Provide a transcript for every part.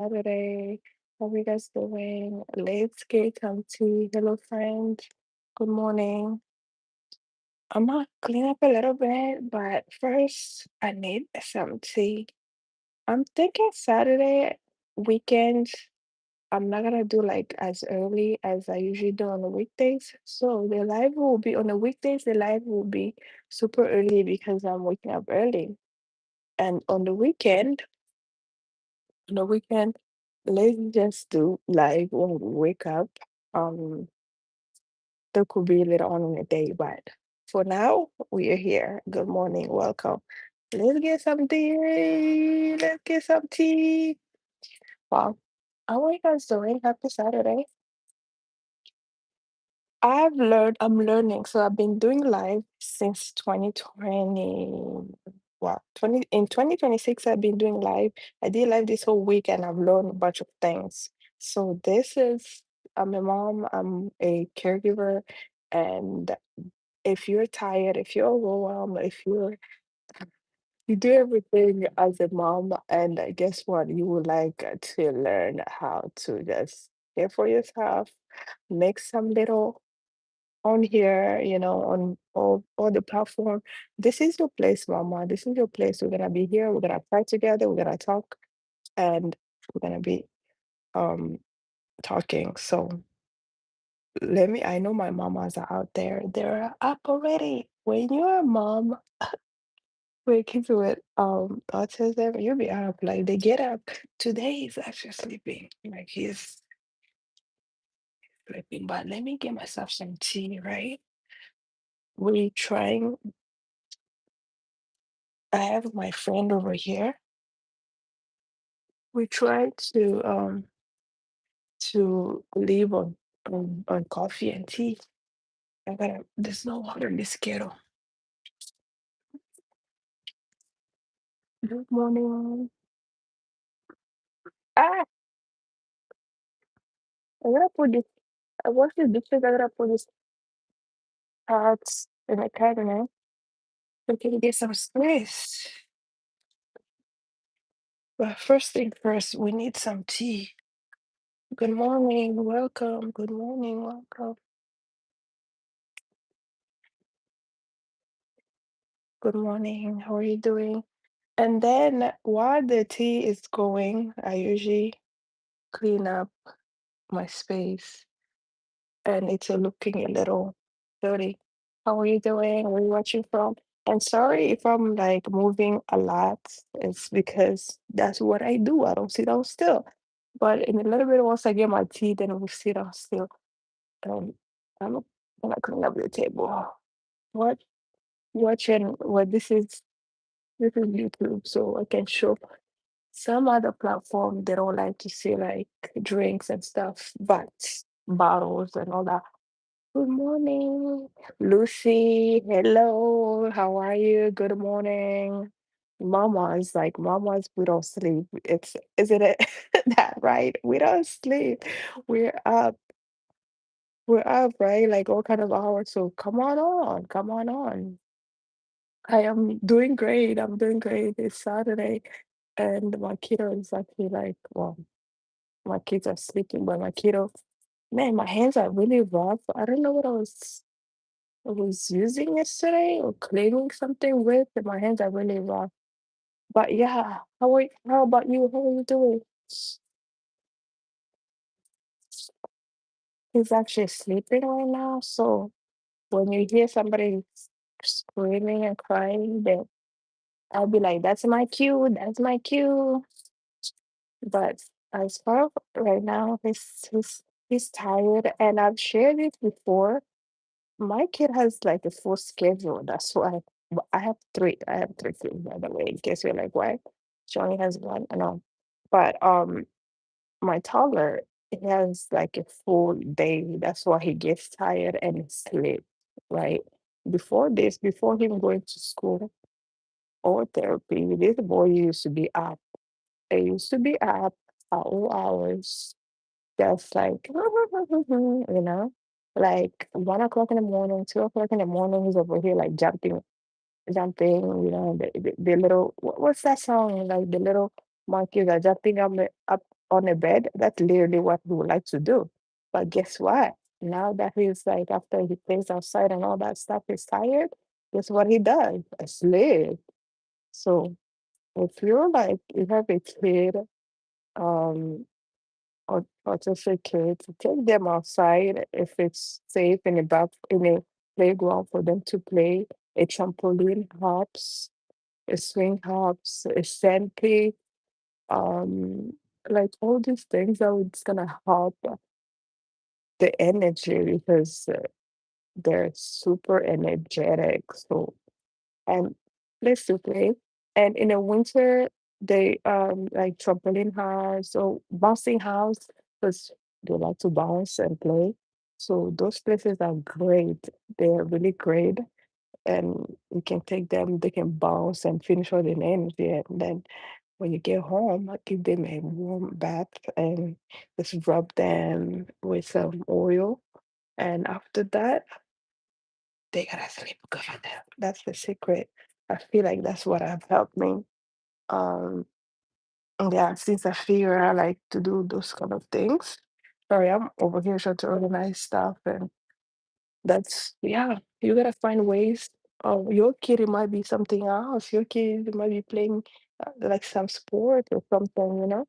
Saturday. How are you guys doing? Let's get some tea. Hello, friend. Good morning. I'm gonna clean up a little bit, but first I need some tea. I'm thinking Saturday weekend. I'm not gonna do like as early as I usually do on the weekdays. So the live will be on the weekdays. The live will be super early because I'm waking up early. And on the weekend, let's just do live when we wake up. Um, there could be later on in the day, but for now, we are here. Good morning, welcome. Let's get some tea. Let's get some tea. Wow. How are you guys doing? Happy Saturday. I'm learning. So I've been doing live since 2020. Well, 2026, I've been doing live. I did live this whole week and I've learned a bunch of things. So I'm a mom, I'm a caregiver. And if you're tired, if you're overwhelmed, if you do everything as a mom, and guess what? You would like to learn how to just care for yourself, make some little on here, on all the platform. This is your place, mama. This is your place. We're gonna be here. We're gonna pray together. We're gonna talk, and we're gonna be um talking. So I know my mamas are out there. They're up already. When you're a mom with kids with autism, you'll be up. Like they get up. Today he's actually sleeping. Like he's sleeping. But let me get myself some tea, right? We trying I have my friend over here. We try to live on coffee and tea. There's no water in this kettle. Good morning. Ah, I gotta put this. I wash the dishes. I gotta put this cards in the cabinet so we can get some space. But first thing first, we need some tea. Good morning. Welcome. Good morning. Welcome. Good morning. How are you doing? And then while the tea is going, I usually clean up my space and it's looking a little dirty. How are you doing? Where are you watching from? And sorry if I'm like moving a lot. It's because that's what I do. I don't sit down still. But in a little bit, once I get my tea, then we'll sit down still. Um, I'm gonna clean up the table. What watching? What this is YouTube, so I can show some other platform they don't like to see like drinks and stuff, but bottles and all that. Good morning, Lucy. Hello, how are you? Good morning. Mamas, we don't sleep. Isn't it that right? We don't sleep. We're up. We're up, right? Like all kind of hours. So come on on. Come on on. I am doing great. I'm doing great. It's Saturday and my kiddo is actually like, well, my kids are sleeping, but my kiddo, man, my hands are really rough. I don't know what I was using yesterday or cleaning something with, and my hands are really rough. But yeah, how about you? How are you doing? He's actually sleeping right now. So when you hear somebody screaming and crying, then I'll be like, that's my cue, that's my cue. But as far right now, he's tired, and I've shared it before. My kid has like a full schedule. That's why I have three. I have three kids, by the way. In case you're like, why? She only has one. I know. But my toddler, he has like a full day. That's why he gets tired and sleep. Right. Before him going to school or therapy, this boy used to be up. He used to be up at all hours, just like like 1 o'clock in the morning, 2 o'clock in the morning, he's over here like jumping, the little what's that song? Like the little monkeys are jumping up on a bed, that's literally what he would like to do. But guess what? Now that he's like, after he plays outside and all that stuff, he's tired. Guess what he does? Sleep. So if you're like, you have a kid, um, or just a kid, to take them outside if it's safe in a playground for them to play, a trampoline helps, a swing helps, a sand pit, um, like all these things that it's gonna help the energy because they're super energetic. So and place to play. And in the winter, they like trampoline house or bouncing house because they like to bounce and play. So those places are great. They're really great. And you can take them, they can bounce and finish all the energy. And then when you get home, I give them a warm bath and just rub them with some oil. And after that, they gotta sleep good for them. That's the secret. I feel like that's what have helped me. Um, yeah, since I figure out like to do those kind of things. Sorry, I'm over here trying to organize stuff, and that's yeah. You gotta find ways. Oh, your kid it might be something else. Your kid might be playing like some sport or something, you know.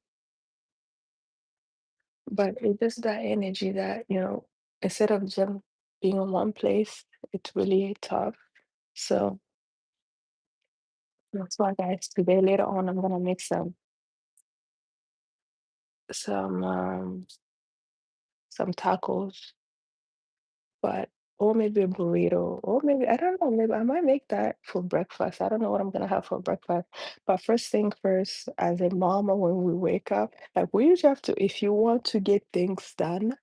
But it's just that energy that instead of just being in one place, it's really tough. So that's why, guys, today later on, I'm gonna make some some tacos, but or maybe a burrito, or maybe I don't know, maybe I might make that for breakfast. I don't know what I'm gonna have for breakfast. But first thing first, as a mama, when we wake up, like we usually have to, if you want to get things done,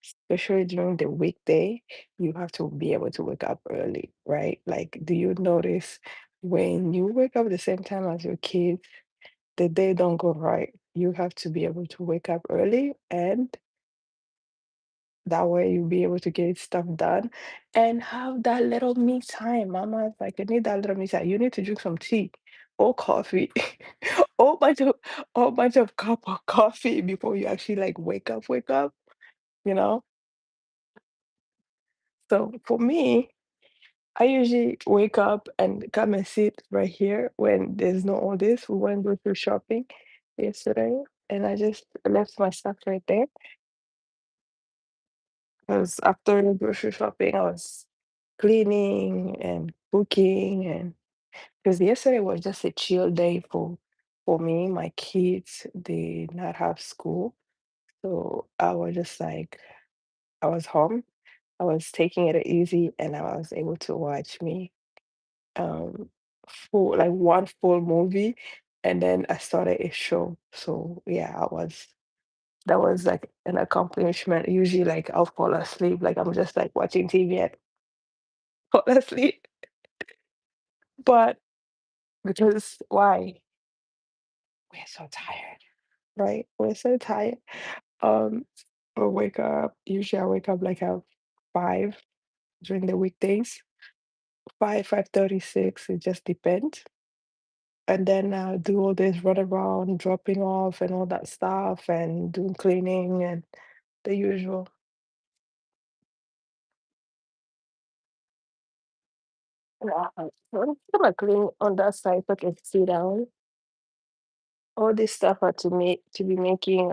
especially during the weekday, you have to be able to wake up early, right? Like, do you notice when you wake up at the same time as your kids, the day don't go right? You have to be able to wake up early and that way you'll be able to get stuff done and have that little me time. Mama's like, you need that little me time. You need to drink some tea or coffee, or bunch of cup of coffee before you actually like wake up, you know? So for me, I usually wake up and come and sit right here when there's no all this. We went grocery shopping yesterday and I just left my stuff right there. Because after the grocery shopping, I was cleaning and cooking, and because yesterday was just a chill day for me. My kids did not have school, so I was just like I was home. I was taking it easy, and I was able to watch me um full like one full movie, and then I started a show. So yeah, I was that was like an accomplishment. Usually, like I'll fall asleep, like I'm just like watching TV and fall asleep. But because why? We're so tired, right? We're so tired. Um, I wake up. Usually, I wake up like at 5 during the weekdays. 5:36. It just depends. And then do all this run around, dropping off, and all that stuff, and doing cleaning and the usual. Yeah. So I'm gonna clean on that side so I can sit down. All this stuff are to be making.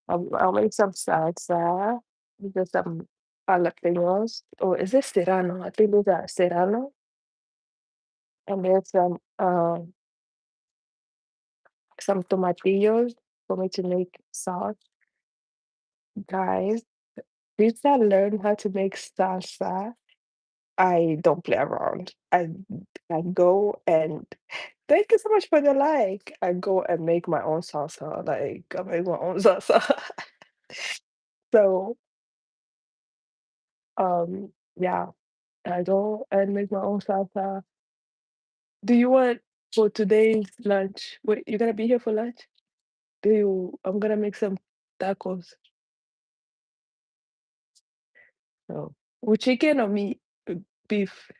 I'll make some salsa with some jalapenos. Or is this serrano? I think these are serrano. And there's some tomatillos for me to make sauce. Guys, since I learned how to make salsa, I don't play around. I go and thank you so much for the like. I go and make my own salsa. Like I make my own salsa. So yeah, I go and make my own salsa. Do you want for today's lunch? Wait, you're gonna be here for lunch? Do you? I'm gonna make some tacos. So, with chicken or meat, beef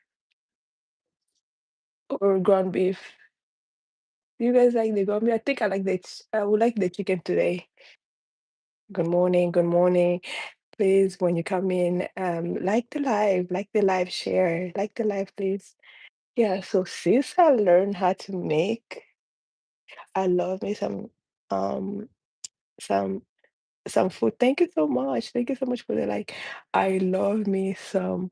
or ground beef. You guys like the gummy? I think I like I would like the chicken today. Good morning, good morning. Please, when you come in, like the live, share, like the live, please. Yeah, so since I learned how to make, I love me um some some food. Thank you so much. Thank you so much for the like. I love me some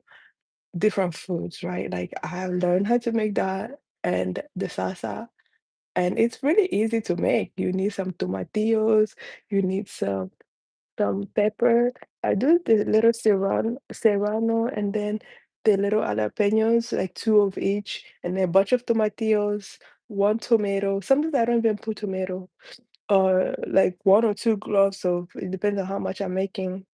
different foods, right? Like I learned how to make that and the salsa. And it's really easy to make. You need some tomatillos, you need some pepper. I do the little serrano and then the little jalapenos, like two of each, and then a bunch of tomatillos, one tomato. Sometimes I don't even put tomato, or like one or two cloves of, it depends on how much I'm making,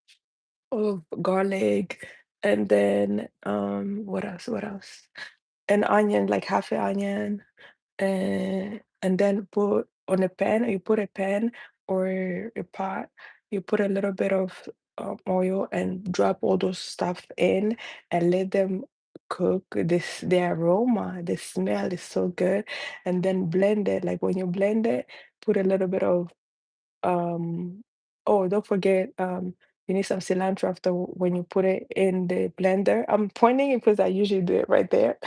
of garlic, and then what else? What else? An onion, like half an onion, and then put on a pan, you put a pan or a pot, you put a little bit of oil and drop all those stuff in and let them cook. The aroma, the smell is so good. And then blend it. Like when you blend it, put a little bit of oh, don't forget, you need some cilantro after when you put it in the blender. I'm pointing it because I usually do it right there.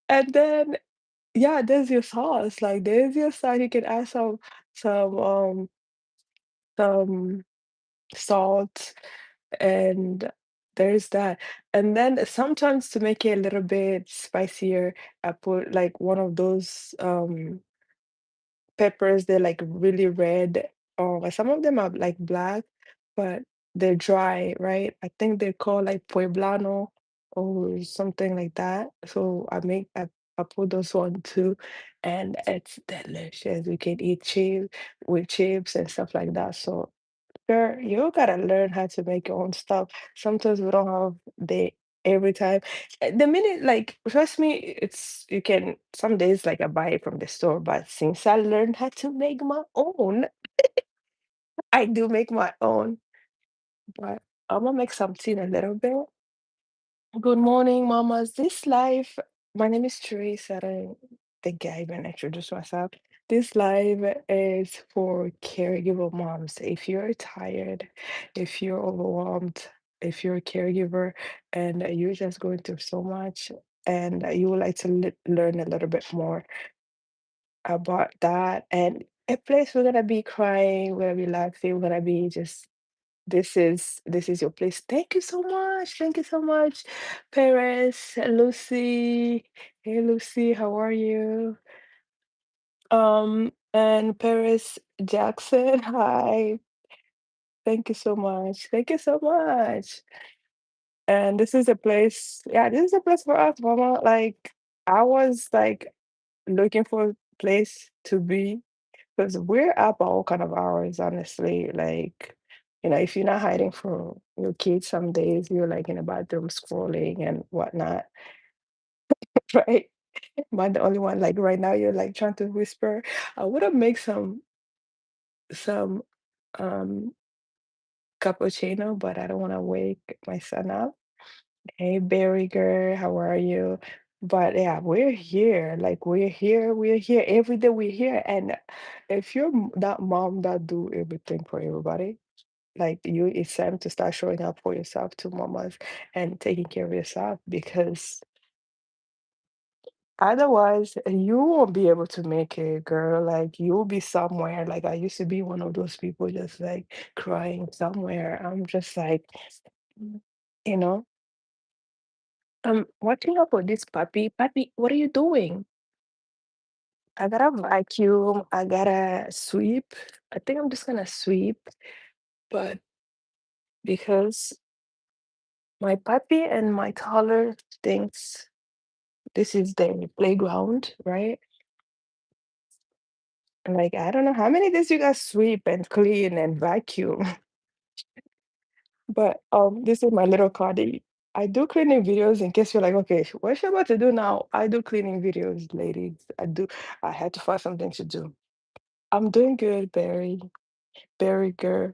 And then yeah, there's your sauce. Like there's your sauce. You can add some some salt, and there's that. And then sometimes to make it a little bit spicier, I put like one of those peppers. They're like really red. Or some of them are like black, but they're dry, right? I think they're called like Pueblano or something like that. So I put those on too, and it's delicious. We can eat chips with chips and stuff like that. So girl, you gotta learn how to make your own stuff. Sometimes we don't have the every time. The minute, like, trust me, it's you can some days like I buy it from the store, but since I learned how to make my own, I do make my own. But I'm gonna make some tea in a little bit. Good morning, mamas. This live, my name is Therese. I don't think I even introduced myself. This live is for caregiver moms. If you're tired, if you're overwhelmed, if you're a caregiver and you're just going through so much and you would like to learn a little bit more about that, and a place we're gonna be crying, we're gonna be laughing, we're gonna be just this is your place. Thank you so much. Thank you so much, Paris, Lucy. Hey, Lucy, how are you? And Paris Jackson. Hi. Thank you so much. Thank you so much. And this is a place, yeah, this is a place for us, Mama. Like, I was like looking for a place to be because we're up all kind of hours, honestly. Like, if you're not hiding from your kids, some days you're like in the bathroom scrolling and whatnot, right? Am I the only one? Like right now, you're like trying to whisper. I would have make some um cappuccino, but I don't want to wake my son up. Hey, Barry girl, how are you? But yeah, we're here. Like we're here every day. We're here, and if you're that mom that do everything for everybody, like you, it's time to start showing up for yourself to mamas and taking care of yourself because otherwise you won't be able to make it, girl. Like you'll be somewhere. Like I used to be one of those people just like crying somewhere. I'm just like, mm, you know, I'm watching out for this puppy. Puppy, what are you doing? I gotta vacuum. I gotta sweep. I think I'm just gonna sweep, but because my puppy and my toddler thinks this is their playground, right? And like, I don't know how many days you guys sweep and clean and vacuum, but this is my little Cardi. I do cleaning videos in case you're like, okay, what's she about to do now? I do cleaning videos, ladies. I do. I had to find something to do. I'm doing good, Barry. Barry girl.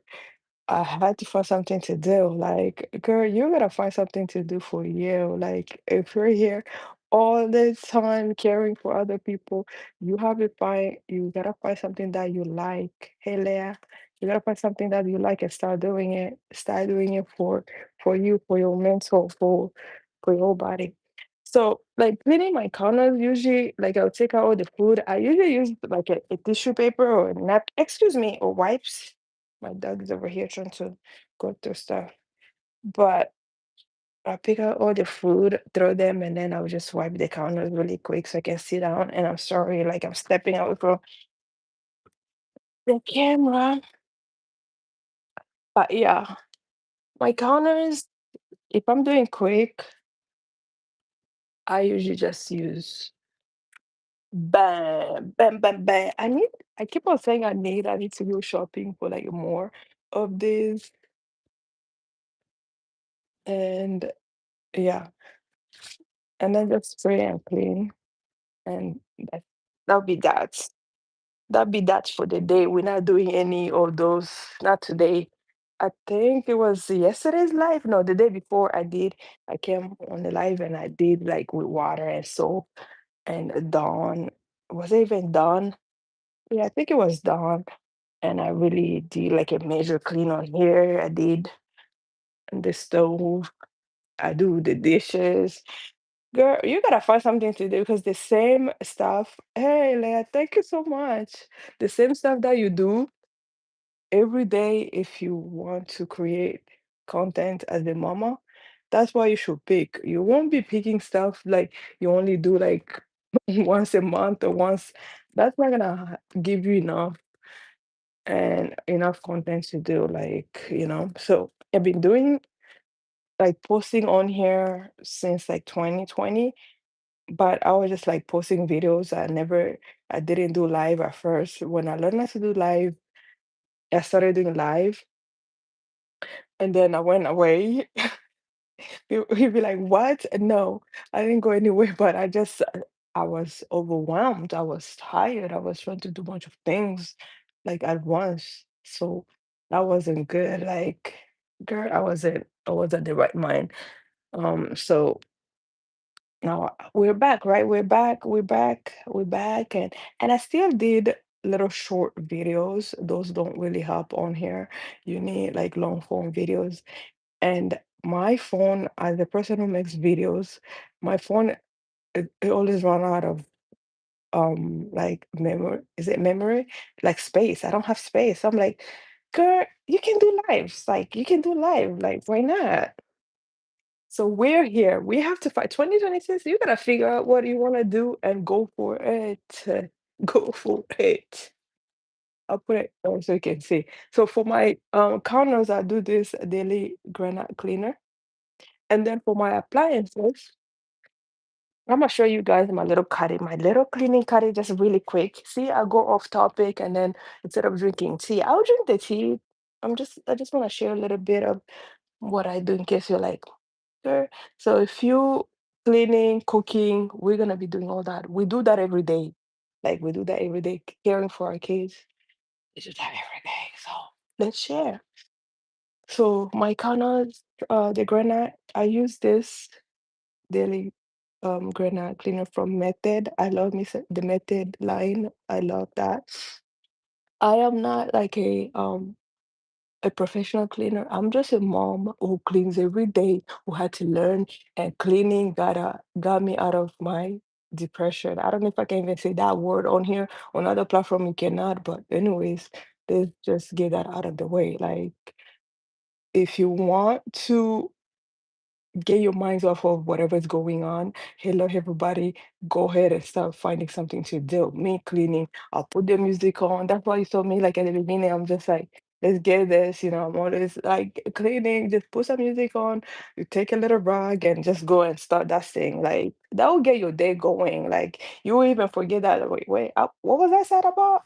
I had to find something to do. Like, girl, you gotta find something to do for you. Like, if you're here, all the time caring for other people, you gotta find something that you like. Hey Leah, you gotta find something that you like and start doing it. Start doing it for you, for your mental, for your body. So like cleaning my counters, usually like I'll take out all the food. I usually use like a tissue paper or a excuse me, or wipes. My dog is over here trying to go through stuff. But I'll pick out all the food, throw them, and then I'll just wipe the counters really quick so I can sit down. And I'm sorry, like I'm stepping out from the camera. But yeah, my counters, if I'm doing quick, I usually just use bam, bam, bam, bam. I keep on saying I need to go shopping for like more of this. And yeah, and then just spray and clean. And that, that'll be that. That'll be that for the day. We're not doing any of those, not today. I think it was yesterday's live. No, the day before I did. I came on the live and I did like with water and soap and dawn. Was it even dawn? Yeah, I think it was dawn. And I really did like a major clean on here. I did on the stove. I do the dishes. Girl, you gotta find something to do because the same stuff. Hey, Leah, thank you so much. The same stuff that you do every day, if you want to create content as a mama, that's why you should pick. You won't be picking stuff like you only do like once a month or once. That's not gonna give you enough and enough content to do, like, So I've been doing like posting on here since like 2020, but I was just like posting videos. I didn't do live at first. When I learned how to do live, I started doing live and then I went away. He'd be like, "What?" No, I didn't go anywhere, but I was overwhelmed. I was tired. I was trying to do a bunch of things like at once. So that wasn't good. Like, girl, I wasn't the right mind. So now we're back, right? We're back, and I still did little short videos. Those don't really help on here. You need like long form videos. And my phone, as a person who makes videos, my phone it always run out of like memory. Is it memory? Like space. I don't have space. I'm like, girl, you can do lives. Like you can do live. Like why not? So we're here. We have to fight 2026. You gotta figure out what you want to do and go for it. Go for it. I'll put it so you can see. So for my counters, I do this daily granite cleaner. And then for my appliances, I'm gonna show you guys my little cleaning caddy, just really quick. See, I go off topic, and then instead of drinking tea, I'll drink the tea. I just want to share a little bit of what I do in case you're like, sure. So if you cleaning, cooking, we're gonna be doing all that. We do that every day. Like we do that every day, caring for our kids. We do that every day. So let's share. So my counters, the granite, I use this daily granite cleaner from Method. I love me the Method line. I love that. I am not like a professional cleaner. I'm just a mom who cleans every day, who had to learn, and cleaning got me out of my depression. I don't know if I can even say that word on here. On other platform you cannot, but anyways, let's just get that out of the way. Like if you want to get your minds off of whatever's going on. Hello, everybody. Go ahead and start finding something to do. Me cleaning, I'll put the music on. That's why you saw me like at the beginning. I'm just like, let's get this. I'm always like cleaning, just put some music on, you take a little rag and just go and start that thing. Like that will get your day going. Like you will even forget that. Wait, what was I said about?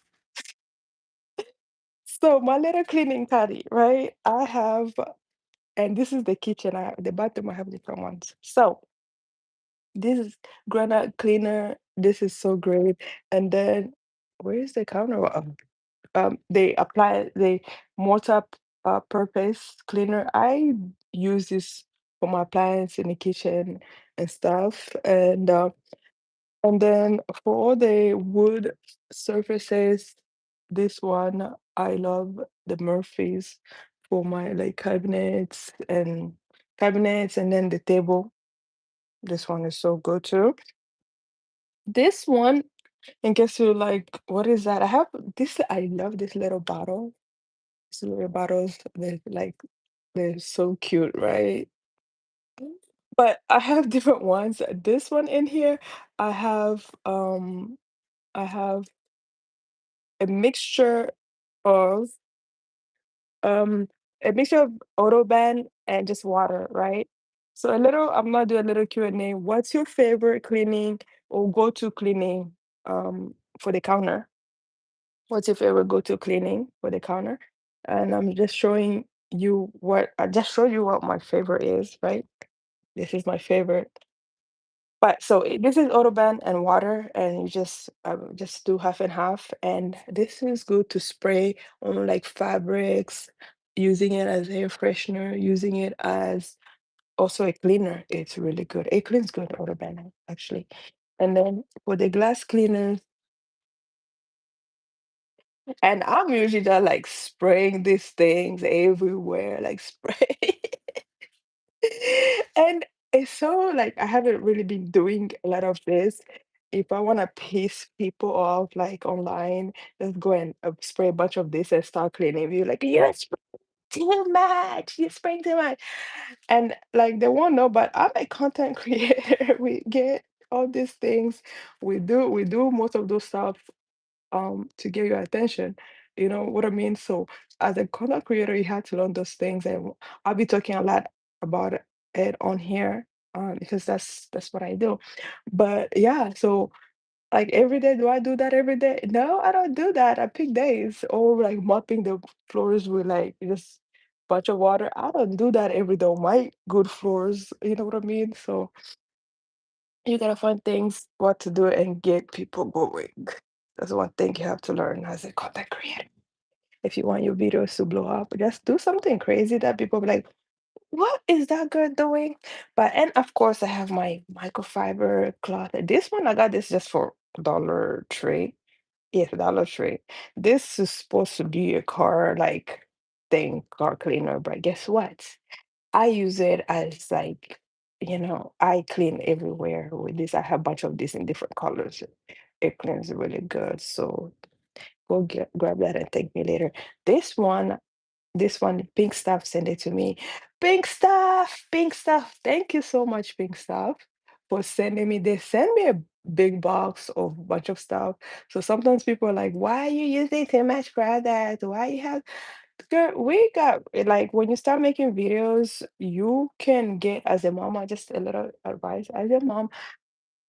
So my little cleaning caddy, right? I have, and this is the kitchen. The bathroom. I have different ones. So this is granite cleaner. This is so great. And then where is the counter? They apply the multi purpose cleaner. I use this for my appliance in the kitchen and stuff. And then for all the wood surfaces, this one I love the Murphy's for my like cabinets and then the table. This one is so good too. This one, in case you like, what is that? I have this, I love this little bottle. These little bottles, they're so cute, right? But I have different ones. This one in here, I have um I have a mixture of um a mixture of Autoban and just water, right? So I'm gonna do a little Q&A. What's your favorite cleaning or go-to cleaning for the counter? What's your favorite go-to cleaning for the counter? And I'm just showing you what I just showed you what my favorite is, right? This is my favorite. But so this is Autoban and water, and you just do half and half. And this is good to spray on like fabrics, using it as air freshener, using it as also a cleaner. It's really good. It cleans good, Autoban actually. And then for the glass cleaners, and I'm usually just like spraying these things everywhere, like spray. And it's so like I haven't really been doing a lot of this. If I want to piss people off like online, just go and spray a bunch of this and start cleaning. You're like, you're spraying too much. You're spraying too much. And like they won't know, but I'm a content creator. We get all these things. We do most of those stuff to get your attention. You know what I mean? So as a content creator, you have to learn those things, and I'll be talking a lot about it on here because that's what I do. But yeah, so like every day, do I do that every day? No, I don't do that. I pick days or like mopping the floors with like just bunch of water. I don't do that every day on my good floors. You know what I mean? So you gotta find things what to do and get people going. That's one thing you have to learn as a content creator. If you want your videos to blow up, just do something crazy that people be like, what is that girl doing? But and of course I have my microfiber cloth. This one I got this just for Dollar Tree. Yes, Dollar Tree. This is supposed to be a car like thing, car cleaner, but guess what? I use it as like, I clean everywhere with this. I have a bunch of this in different colors. It cleans really good. So go grab that and thank me later. This one, this one, Pink Stuff sent it to me. Pink Stuff, Pink Stuff. Thank you so much, Pink Stuff, for sending me this. Send me a big box of bunch of stuff. So sometimes people are like, why are you using so much product? Why you have Girl, we got like when you start making videos, you can get as a mom, just a little advice as a mom,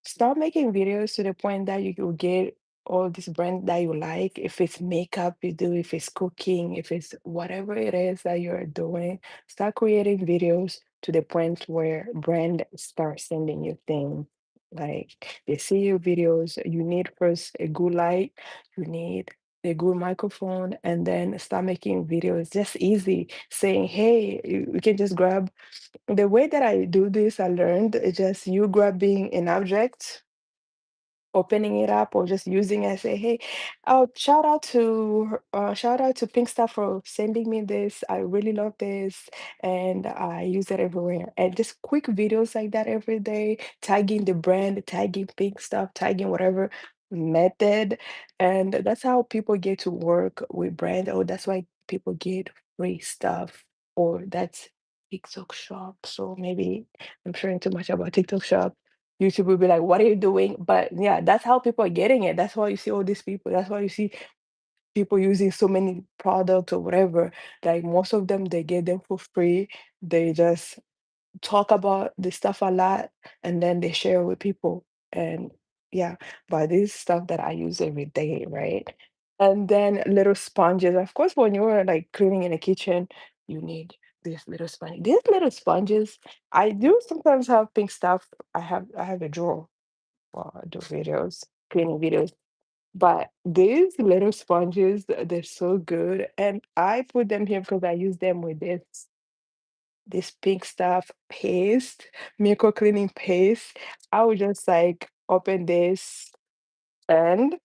start making videos to the point that you will get all this brand that you like. If it's makeup you do, if it's cooking, if it's whatever it is that you're doing, start creating videos to the point where brand start sending you things. Like they see your videos, you need first a good light, you need a good microphone, and then start making videos just easy saying, hey, you can just grab the way that I do this, I learned just you grabbing an object, opening it up, or just using it. Say, hey, oh, shout out to Pink Stuff for sending me this. I really love this, and I use it everywhere. And just quick videos like that every day, tagging the brand, tagging Pink Stuff, tagging whatever method, and that's how people get to work with brand. Oh, that's why people get free stuff, or that's TikTok shop. So maybe I'm sharing too much about TikTok shop. YouTube will be like, "What are you doing?" But yeah, that's how people are getting it. That's why you see all these people. That's why you see people using so many products or whatever. Like most of them, they get them for free. They just talk about this stuff a lot and then they share with people. And yeah, but this stuff that I use every day, right? And then little sponges. Of course, when you're like cleaning in the kitchen, you need this little sponge. These little sponges, I do sometimes have Pink Stuff. I have a drawer while I do videos, cleaning videos. But these little sponges, they're so good. And I put them here because I use them with this. this pink stuff paste, miracle cleaning paste. I would just like open this and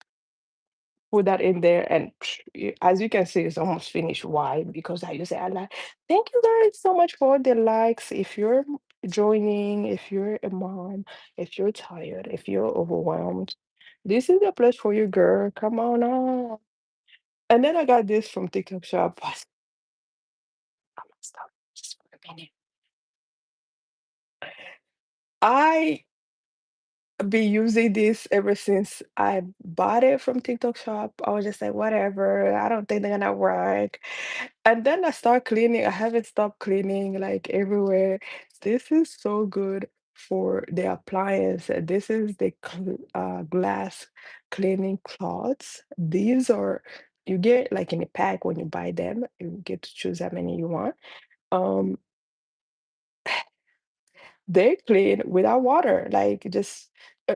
put that in there and as you can see it's almost finished. Why? Because I use it a lot. Thank you guys so much for the likes. If you're joining, if you're a mom, if you're tired, if you're overwhelmed, this is the place for you, girl. Come on. And then I got this from TikTok shop. I'm gonna stop just for a minute. I be using this ever since I bought it from TikTok shop. I was just like, whatever, I don't think they're gonna work. And then I start cleaning. I haven't stopped cleaning like everywhere. This is so good for the appliance. This is the glass cleaning cloths. These are you get like in a pack when you buy them. You get to choose how many you want. Um, they clean without water, like just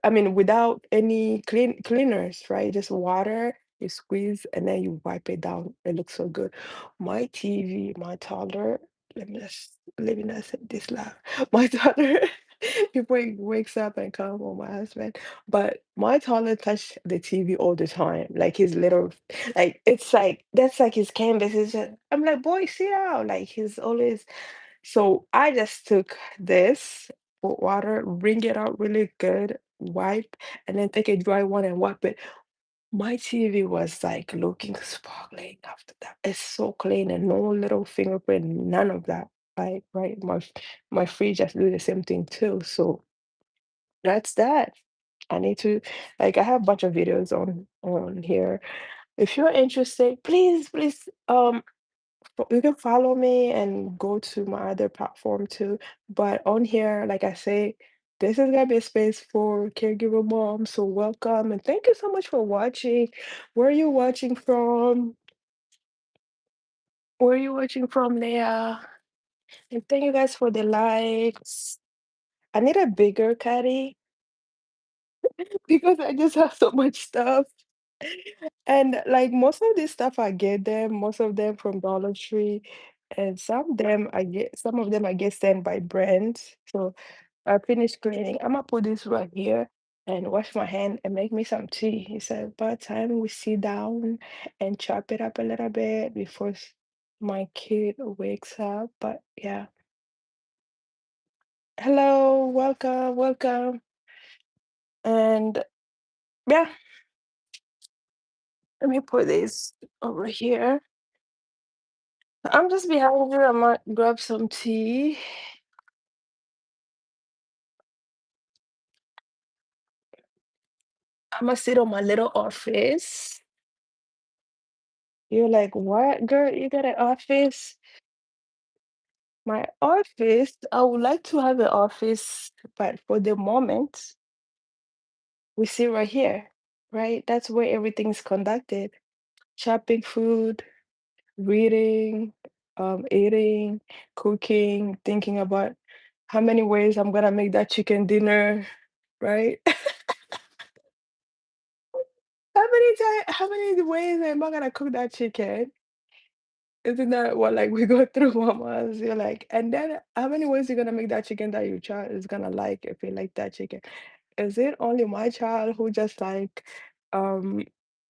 I mean without any cleaners, right? Just water, you squeeze and then you wipe it down. It looks so good. My TV, my toddler, let me not say this loud. My toddler before he wakes up and come on my husband. But my toddler touch the TV all the time. Like his little like it's like that's like his canvas. Is just I'm like, boy, sit down. Like he's always so I just took this with water, wring it out really good, wipe, and then take a dry one and wipe it. My TV was like looking sparkling after that. It's so clean and no little fingerprint, none of that. Right, my fridge just do the same thing too. So that's that. I need to like I have a bunch of videos on here. If you're interested, please you can follow me and go to my other platform too. But on here, like I say, this is gonna be a space for caregiver mom. So welcome and thank you so much for watching. Where are you watching from? Where are you watching from, Leah? And thank you guys for the likes. I need a bigger caddy because I just have so much stuff. And like most of this stuff I get them, most of them from Dollar Tree, and some of them I get sent by brands. So I finished cleaning. I'm gonna put this right here and wash my hand and make me some tea. He said, by the time we sit down and chop it up a little bit before my kid wakes up. But yeah. Hello, welcome. And yeah, let me put this over here. I'm just behind you. I might grab some tea. I'm gonna sit on my little office. You're like, what, girl? You got an office? My office, I would like to have an office, but for the moment, we sit right here, right? That's where everything's conducted. Chopping food, reading, eating, cooking, thinking about how many ways I'm gonna make that chicken dinner, right? How many ways am I gonna cook that chicken? Isn't that what like we go through mamas? You're like, and then how many ways you gonna make that chicken that your child is gonna like if you like that chicken? Is it only my child who just like um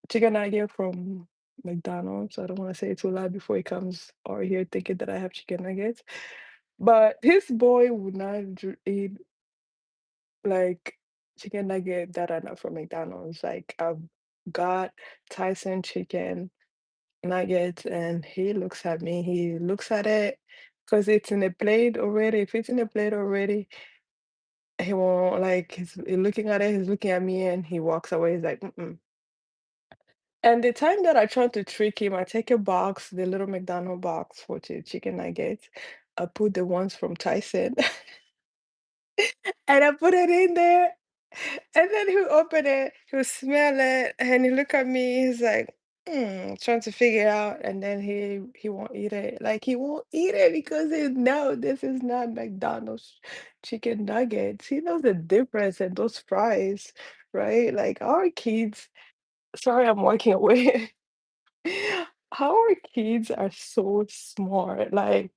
chicken nugget from McDonald's? I don't want to say it too loud before he comes or here thinking that I have chicken nuggets. But this boy would not eat like chicken nugget that are not from McDonald's. Like I've got Tyson chicken nuggets and he looks at me, he looks at it because it's in a plate already. If it's in a plate already, he won't like he's looking at it, he's looking at me and he walks away. He's like, mm-mm. And the time that I try to trick him, I take a box, the little McDonald box for the chicken nuggets. I put the ones from Tyson and I put it in there. And then he'll open it, he'll smell it, and he look at me, he's like, trying to figure it out, and then he won't eat it. Like he won't eat it because he know this is not McDonald's chicken nuggets. He knows the difference in those fries, right? Like our kids, sorry, I'm walking away. Our kids are so smart. Like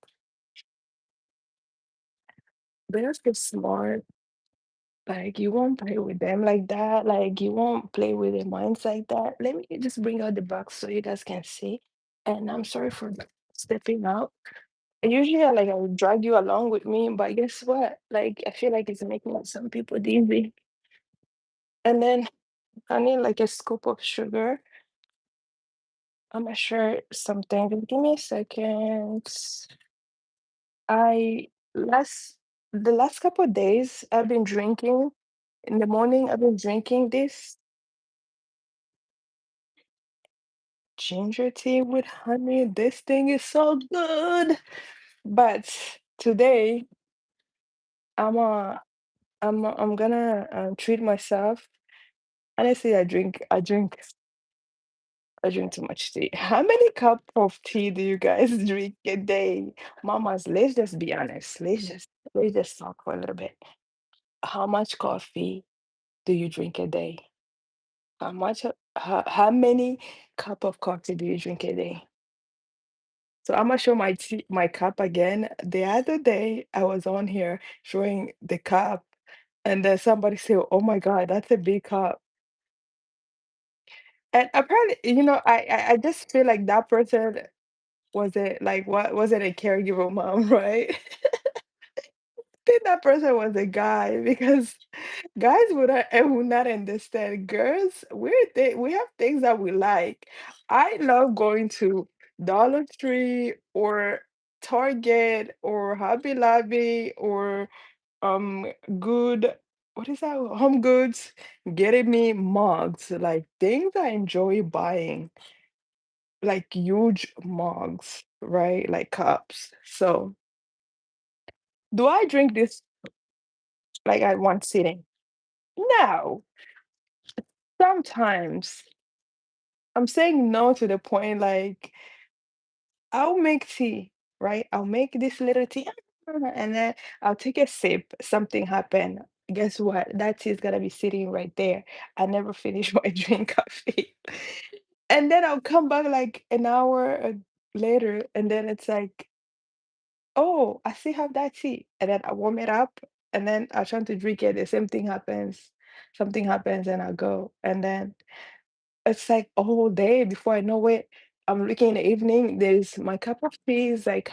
they're so smart. Like you won't play with them like that. Like you won't play with their minds like that. Let me just bring out the box so you guys can see. And I'm sorry for stepping out. Usually, I would drag you along with me, but guess what? Like I feel like it's making some people dizzy. And then I need like a scoop of sugar. I'm gonna share something. Just give me a second. I last the last couple of days I've been drinking. In the morning, I've been drinking this ginger tea with honey. This thing is so good. But today, I'm uh, I'm gonna treat myself. Honestly, I drink too much tea. How many cup of tea do you guys drink a day? Mamas, let's just be honest. Let's just talk for a little bit. How much coffee do you drink a day? How many cup of coffee do you drink a day? So I'm gonna show my cup again. The other day I was on here showing the cup, and then somebody said, "Oh my God, that's a big cup." And apparently, I just feel like that person was it like what was it a caregiver mom, right? Think that person was a guy because guys would not understand. Girls, we have things that we like. I love going to Dollar Tree or Target or Hobby Lobby or um good what is that? Home Goods, getting me mugs, like things I enjoy buying, like huge mugs, right? Like cups. So do I drink this like at one sitting? No. Sometimes I'm saying no to the point like I'll make tea, right? I'll make this little tea and then I'll take a sip. Something happened. Guess what? That tea is gonna be sitting right there. I never finish my drink coffee. And then I'll come back like an hour later, and then it's like, oh, I still have that tea. And then I warm it up, and then I try to drink it. The same thing happens. Something happens, and I go. And then it's like a whole day before I know it. I'm looking in the evening, there's my cup of tea is like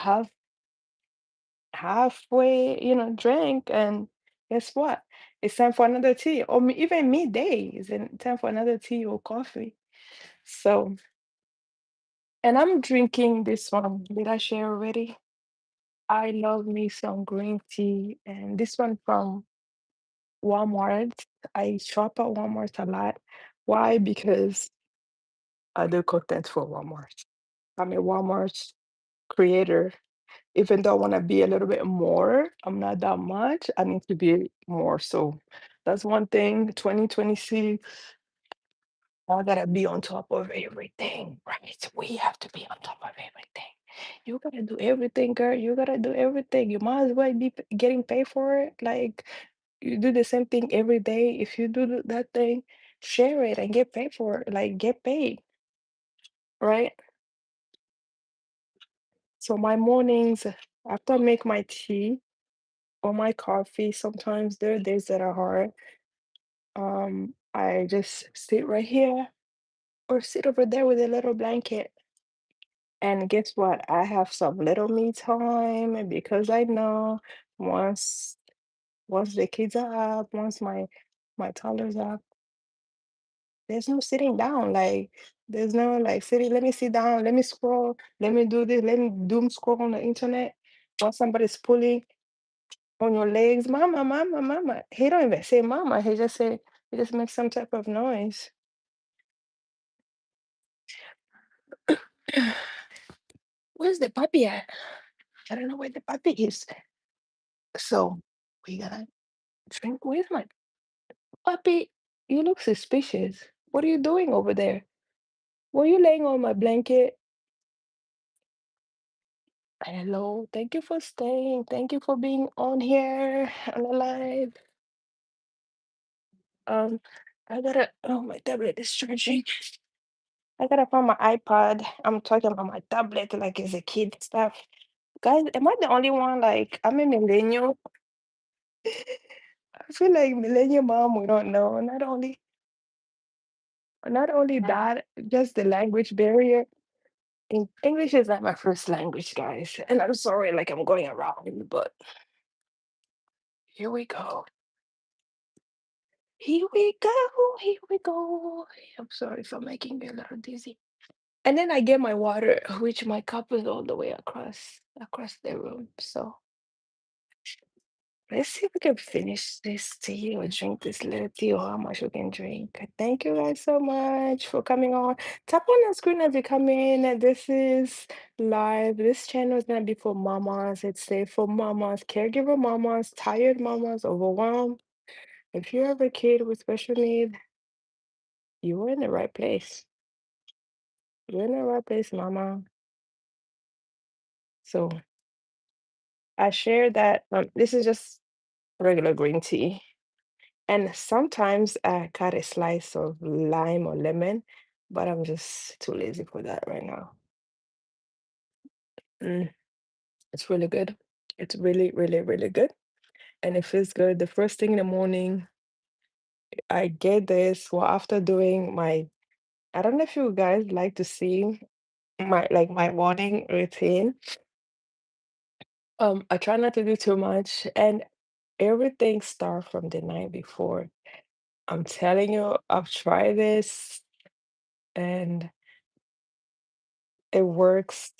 halfway, drink, and guess what? It's time for another tea, or even midday is time for another tea or coffee. So, and I'm drinking this one. Did I share already? I love me some green tea, and this one from Walmart. I shop at Walmart a lot. Why? Because I do content for Walmart. I'm a Walmart creator. Even though I want to be a little bit more, I'm not that much. I need to be more. So that's one thing. 2026, I gotta be on top of everything, right? We have to be on top of everything. You gotta do everything, girl. You gotta do everything. You might as well be getting paid for it. Like you do the same thing every day. If you do that thing, share it and get paid for it. Like get paid, right? So my mornings, after I make my tea or my coffee, sometimes there are days that are hard. I just sit right here or sit over there with a little blanket. And guess what? I have some little me time because I know once once the kids are up, once my toddler's up, there's no sitting down. Like there's no like sitting, let me sit down, let me scroll, let me do this, let me doom scroll on the internet. Once somebody's pulling on your legs, mama, mama, mama. He don't even say mama. He just makes some type of noise. Where's the puppy at? I don't know where the puppy is. So we gotta drink. Where's my puppy? You look suspicious. What are you doing over there? Were you laying on my blanket? Hello. Thank you for staying. Thank you for being on here on the live. Um, I gotta. Oh, my tablet is charging. I gotta find my iPad. I'm talking about my tablet like it's a kid stuff. Guys, am I the only one? Like, I'm a millennial. I feel like millennial mom, we don't know. Not only that, just the language barrier. English is not my first language, guys. And I'm sorry, like I'm going around, but here we go. Here we go. Here we go. I'm sorry for making me a little dizzy. And then I get my water, which my cup is all the way across the room. So let's see if we can finish this tea or drink this little tea or how much we can drink. Thank you guys so much for coming on. Tap on the screen as you come in. And this is live. This channel is gonna be for mamas. It's safe for mamas, caregiver mamas, tired mamas, overwhelmed. If you have a kid with special needs, you're in the right place. You're in the right place, mama. So I share that this is just regular green tea. And sometimes I cut a slice of lime or lemon, but I'm just too lazy for that right now. Mm, it's really good. It's really, really, really good. And it feels good. The first thing in the morning, I get this. Well, after doing I don't know if you guys like to see my morning routine. I try not to do too much, and everything starts from the night before. I'm telling you, I've tried this, and it works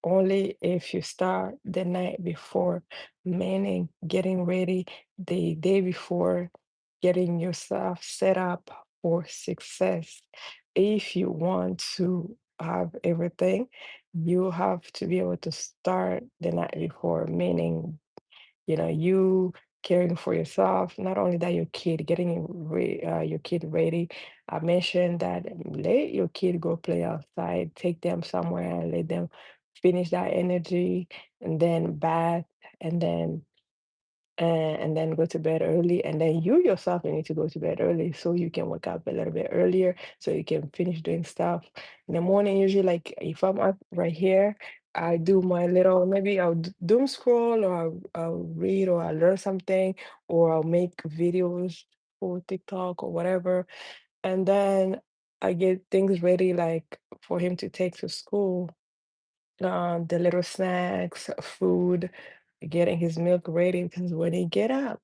only if you start the night before, meaning getting ready the day before, getting yourself set up for success. If you want to have everything, you have to be able to start the night before, meaning you caring for yourself, not only that, your kid, getting your kid ready. I mentioned that let your kid go play outside, take them somewhere, let them finish that energy, and then bath, and then and then go to bed early, and then you yourself you need to go to bed early so you can wake up a little bit earlier so you can finish doing stuff in the morning. Usually, like if I'm up right here, I do my little, maybe I'll doom scroll, or I'll read, or I'll learn something, or I'll make videos for TikTok or whatever, and then I get things ready, like for him to take to school, the little snacks, food, getting his milk ready, because when he get up,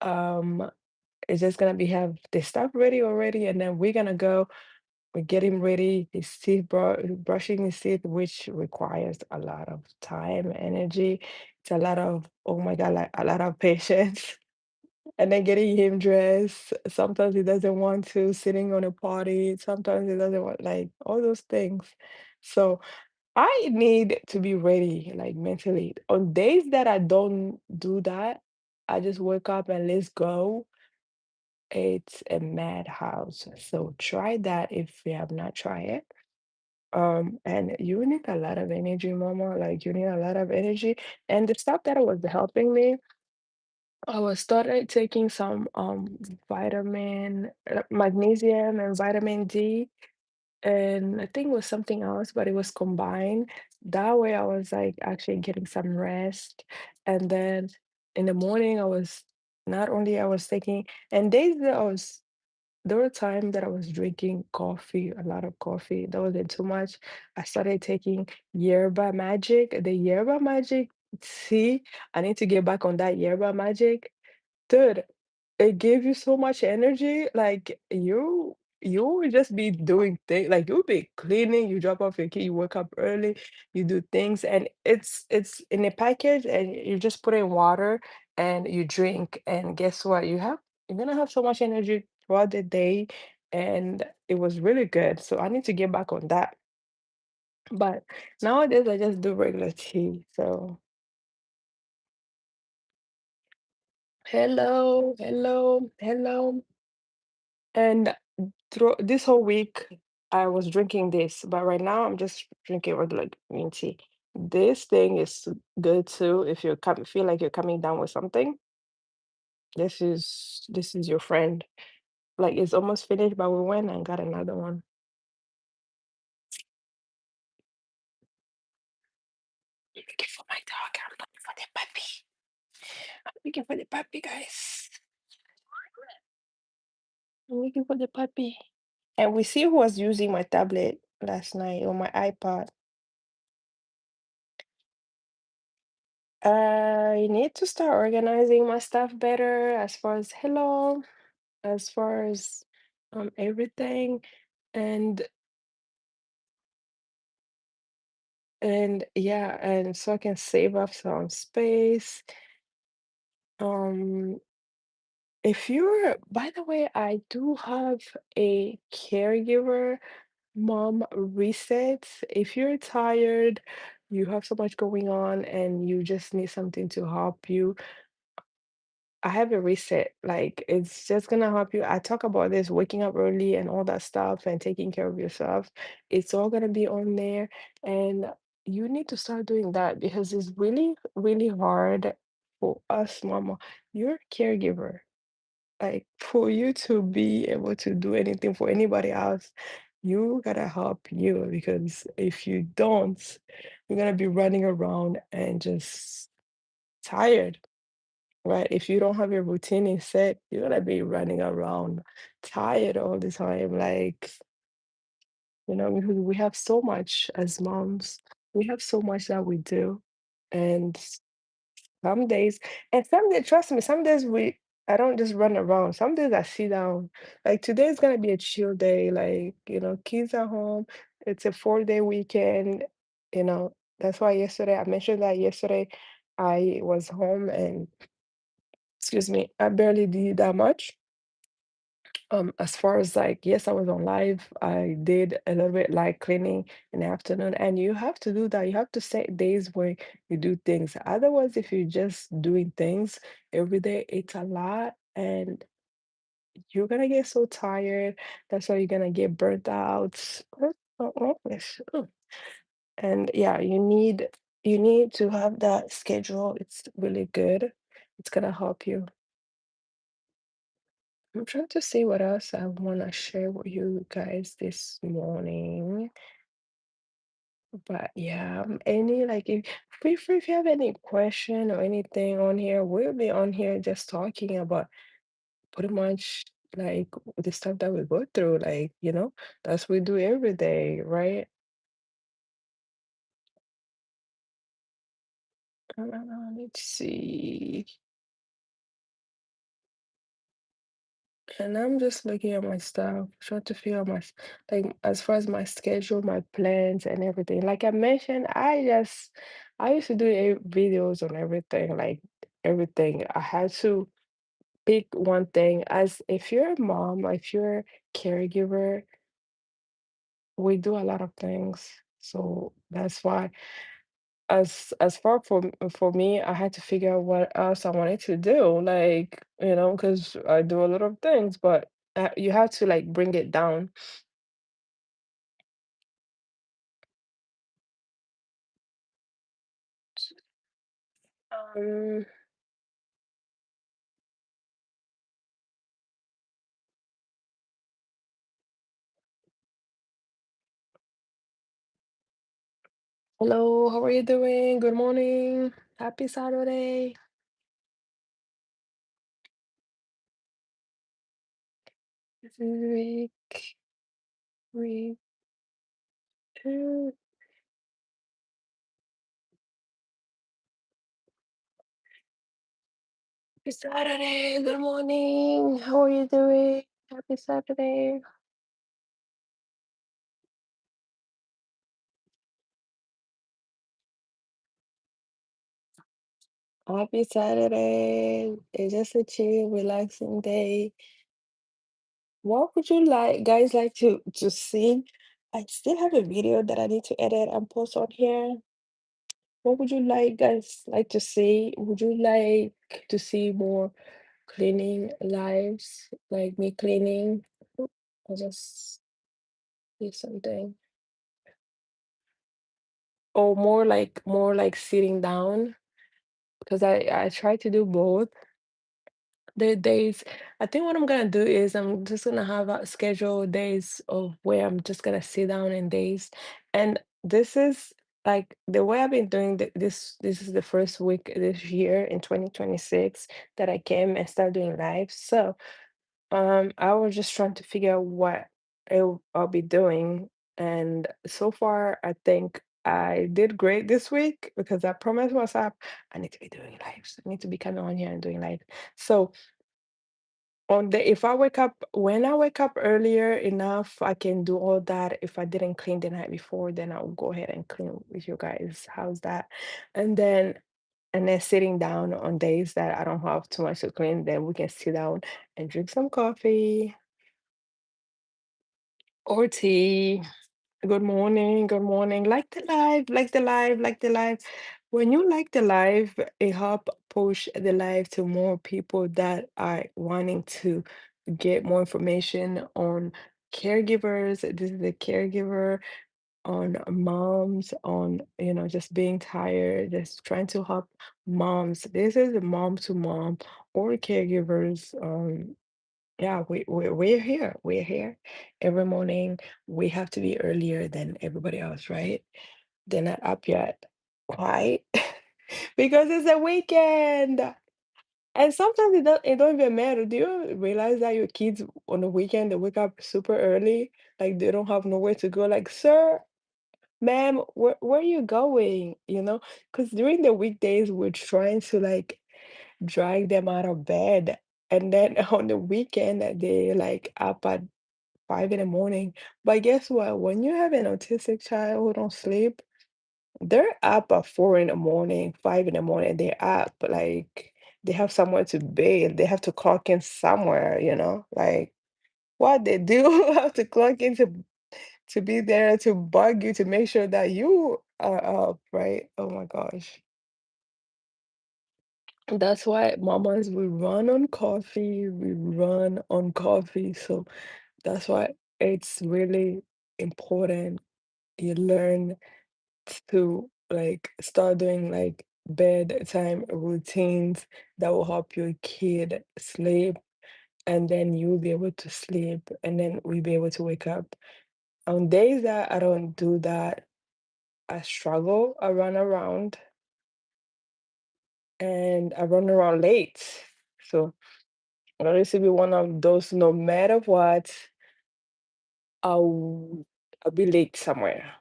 um, it's just gonna be have the stuff ready already, and then we're gonna go. We get him ready, his teeth, brushing his teeth, which requires a lot of time, energy. It's a lot of, oh my God, like a lot of patience. And then getting him dressed. Sometimes he doesn't want to, sitting on a potty. Sometimes he doesn't want, like all those things. So I need to be ready, like mentally. On days that I don't do that, I just wake up and let's go. It's a madhouse. So try that if you have not tried it. And you need a lot of energy, mama. Like you need a lot of energy. And the stuff that was helping me, I was started taking some magnesium and vitamin D, and I think it was something else, but it was combined. That way I was like actually getting some rest. And then in the morning I was not only I was taking, and days that there were times that I was drinking coffee, a lot of coffee. That wasn't too much. I started taking Yerba Magic, the Yerba Magic tea. I need to get back on that Yerba Magic. Dude, it gave you so much energy. Like you would just be doing things, like you'll be cleaning, you drop off your kid, you wake up early, you do things, and it's in a package, and you just put in water and you drink, and guess what? You're gonna have so much energy throughout the day, and it was really good. So I need to get back on that. But nowadays I just do regular tea. So hello, hello, hello. And through this whole week, I was drinking this, but right now I'm just drinking regular green tea. This thing is good too if you feel like you're coming down with something. This is your friend. Like it's almost finished, but we went and got another one. Looking for my dog. I'm looking for the puppy. Looking for the puppy, guys. I'm looking for the puppy. And we see who was using my tablet last night or my iPod. I need to start organizing my stuff better as far as hello, as far as everything. And and yeah, and so I can save up some space. Um, if you're, by the way, I do have a caregiver mom reset. If you're tired, you have so much going on and you just need something to help you, I have a reset. Like it's just gonna help you. I talk about this waking up early and all that stuff and taking care of yourself. It's all gonna be on there. And you need to start doing that because it's really, really hard for us, mama. You're a caregiver. Like for you to be able to do anything for anybody else, you gotta help you because if you don't, you're gonna be running around and just tired, right? If you don't have your routine in set, you're gonna be running around tired all the time. Like, because we have so much as moms, we have so much that we do. And some days, and some days, trust me, some days I don't just run around. Some days I sit down. Like today is gonna be a chill day. Like, kids are home. It's a 4-day weekend. That's why yesterday I mentioned that yesterday I was home and excuse me, I barely did that much. As far as like, yes, I was on live. I did a little bit like cleaning in the afternoon, and you have to do that. You have to set days where you do things. Otherwise, if you're just doing things every day, it's a lot, and you're gonna get so tired. That's why you're gonna get burnt out. Gosh. And yeah, you need to have that schedule. It's really good. It's gonna help you. I'm trying to see what else I want to share with you guys this morning. But yeah, any like if feel free if you have any question or anything on here, we'll be on here just talking about pretty much like the stuff that we go through. Like, that's what we do every day, right? Let's see. And I'm just looking at my stuff, trying to figure out like as far as my schedule, my plans and everything. Like I mentioned, I used to do videos on everything, like everything. I had to pick one thing. As if you're a mom, if you're a caregiver, we do a lot of things. So that's why as far for me, I had to figure out what else I wanted to do, like, because I do a lot of things, but you have to like bring it down. Um, Hello, how are you doing? Good morning. Happy Saturday. This is week 2. Happy Saturday. Good morning. How are you doing? Happy Saturday. Happy Saturday. It's just a chill, relaxing day. What would you like guys like to see? I still have a video that I need to edit and post on here. What would you like guys like to see? Would you like to see more cleaning lives, like me cleaning? I just see something. Or more like sitting down because I try to do both. The days, I think what I'm gonna do is I'm just gonna have a schedule days of where I'm just gonna sit down and days. And this is like the way I've been doing this is the first week this year in 2026 that I came and started doing live. So I was just trying to figure out what I'll be doing. And so far, I think I did great this week because I promised myself I need to be doing lives. I need to be coming on here and doing live. So on the if I wake up when I wake up earlier enough, I can do all that. If I didn't clean the night before, then I'll go ahead and clean with you guys. How's that? And then sitting down on days that I don't have too much to clean, then we can sit down and drink some coffee or tea. Good morning, good morning. Like the live, like the live, like the live. When you like the live, it help push the live to more people that are wanting to get more information on caregivers. This is the caregiver on moms, on just being tired, just trying to help moms. This is a mom to mom or caregivers. Yeah, we're here. We're here every morning. We have to be earlier than everybody else, right? They're not up yet. Why? Because it's a weekend. And sometimes it don't even matter. Do you realize that your kids on the weekend they wake up super early? Like they don't have nowhere to go. Like, sir, ma'am, where are you going? Because during the weekdays we're trying to like drag them out of bed. And then on the weekend, they like up at 5 in the morning. But guess what? When you have an autistic child who don't sleep, they're up at 4 in the morning, 5 in the morning. They're up like they have somewhere to be. They have to clock in somewhere. Like what they do have to clock in to be there to bug you to make sure that you are up, right? Oh my gosh. That's why mamas we run on coffee, we run on coffee. So that's why it's really important you learn to like start doing like bedtime routines that will help your kid sleep, and then you'll be able to sleep, and then we'll be able to wake up. On days that I don't do that, I struggle. I run around late. So I used to be one of those, no matter what, I'll I'll be late somewhere.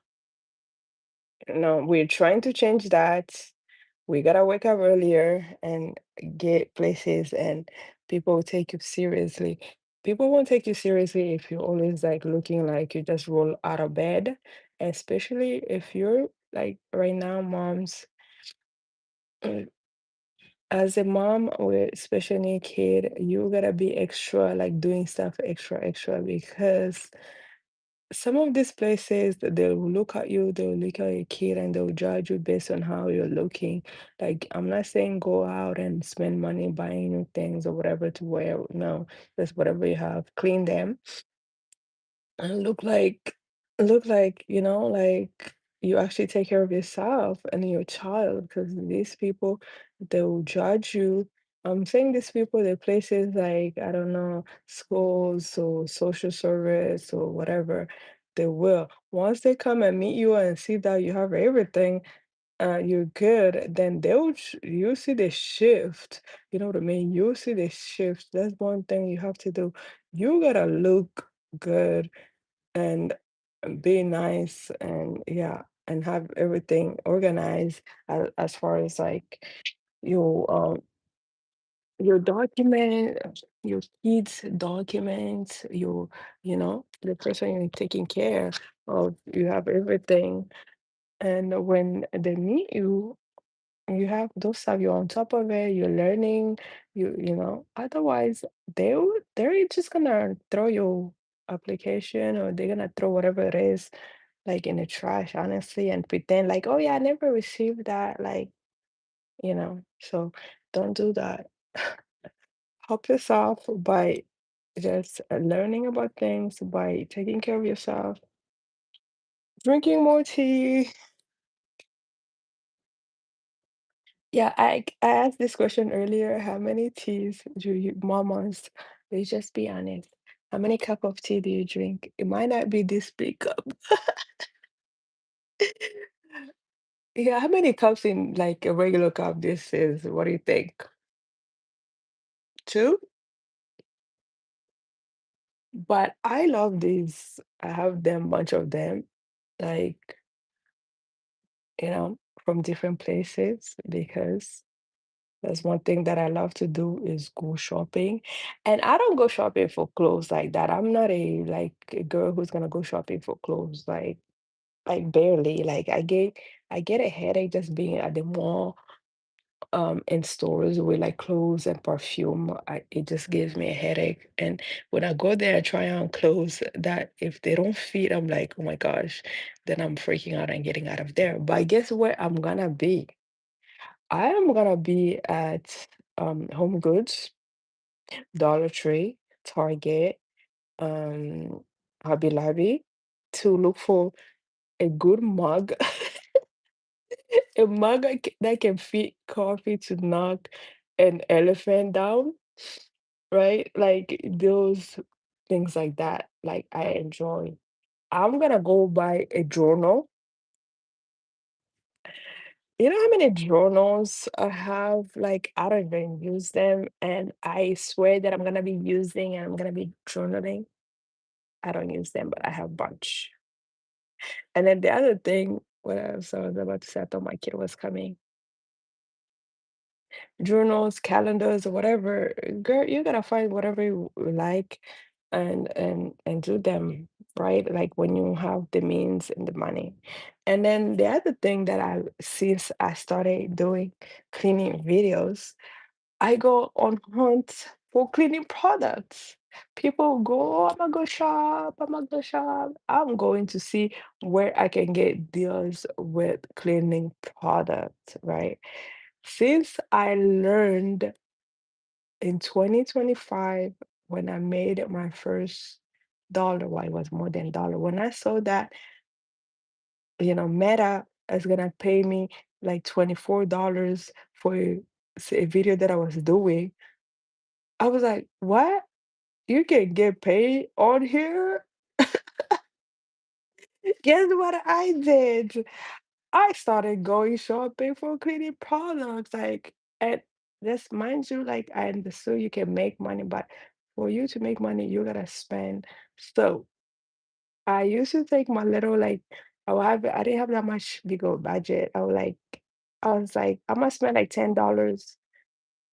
No, we're trying to change that. We gotta wake up earlier and get places, and people will take you seriously. People won't take you seriously if you're always like looking like you just roll out of bed, especially if you're like right now, moms. uh, As a mom with special need kid, you gotta be extra, like doing stuff extra, extra because some of these places they'll look at you, they'll look at your kid and they'll judge you based on how you're looking. Like I'm not saying go out and spend money buying new things or whatever to wear. No, just whatever you have, clean them and look like like you actually take care of yourself and your child, because these people they will judge you. I'm saying these people, they're places like I don't know, schools or social service or whatever. They will once they come and meet you and see that you have everything, you're good, then you see the shift. You know what I mean? You see the shift. That's one thing you have to do. You gotta look good and be nice, and yeah, and have everything organized as far as like your your document, your kids documents, the person you're taking care of, you have everything. And when they meet you, you have those stuff, you're on top of it, you're learning, otherwise they're just gonna throw your application, or they're gonna throw whatever it is like in the trash, honestly, and pretend like, oh yeah, I never received that. Like, so don't do that. Help yourself by just learning about things, by taking care of yourself, drinking more tea. Yeah, I asked this question earlier. How many teas do you mamas? Let's just be honest. How many cup of tea do you drink? It might not be this big cup. Yeah, how many cups in like a regular cup this is? What do you think? Two? But I love these. I have them, bunch of them, like, from different places because that's one thing that I love to do is go shopping. And I don't go shopping for clothes like that. I'm not a girl who's gonna go shopping for clothes like barely. Like I get a headache just being at the mall in stores with like clothes and perfume. It just gives me a headache. And when I go there and try on clothes that if they don't fit, I'm like, oh my gosh, then I'm freaking out and getting out of there. But guess where I'm gonna be? I am gonna be at Home Goods, Dollar Tree, Target, um, Hobby Lobby to look for a good mug, a mug that can fit coffee to knock an elephant down, right? Like those things like that, like I enjoy. I'm gonna go buy a journal. You know how many journals I have? Like, I don't even use them, and I swear that I'm gonna be using and I'm gonna be journaling. I don't use them, but I have a bunch. And then the other thing, what else I was about to say, I thought my kid was coming. Journals, calendars, or whatever. Girl, you gotta find whatever you like and do them, right? Like when you have the means and the money. And then the other thing that since I started doing cleaning videos, I go on hunt for cleaning products. People go, oh, I'm gonna go shop, I'm gonna go shop. I'm going to see where I can get deals with cleaning products, right? Since I learned in 2025 when I made my first dollar, well, it was more than dollar. When I saw that, Meta is gonna pay me like $24 for a video that I was doing, I was like, what? You can get paid on here? Guess what I did? I started going shopping for cleaning products. And just mind you, like I understood you can make money, but for you to make money, you gotta spend. So I used to take my little I didn't have that much bigger budget. I was like, I'm gonna spend like $10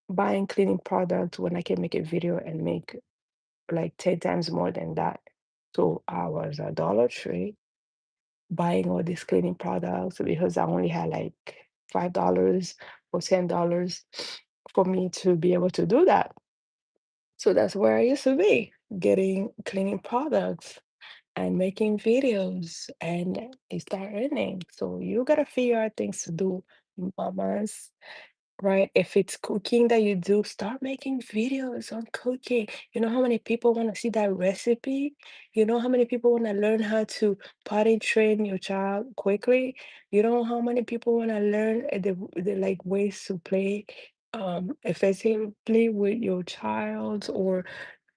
buying cleaning products when I can make a video and make like 10 times more than that. So I was at Dollar Tree buying all these cleaning products because I only had like $5 or $10 for me to be able to do that. So that's where I used to be, getting cleaning products and making videos and it start earning. So you gotta figure out things to do, mamas. Right? If it's cooking that you do, start making videos on cooking. You know how many people want to see that recipe? You know how many people want to learn how to potty train your child quickly? You know how many people want to learn the like ways to play effectively with your child or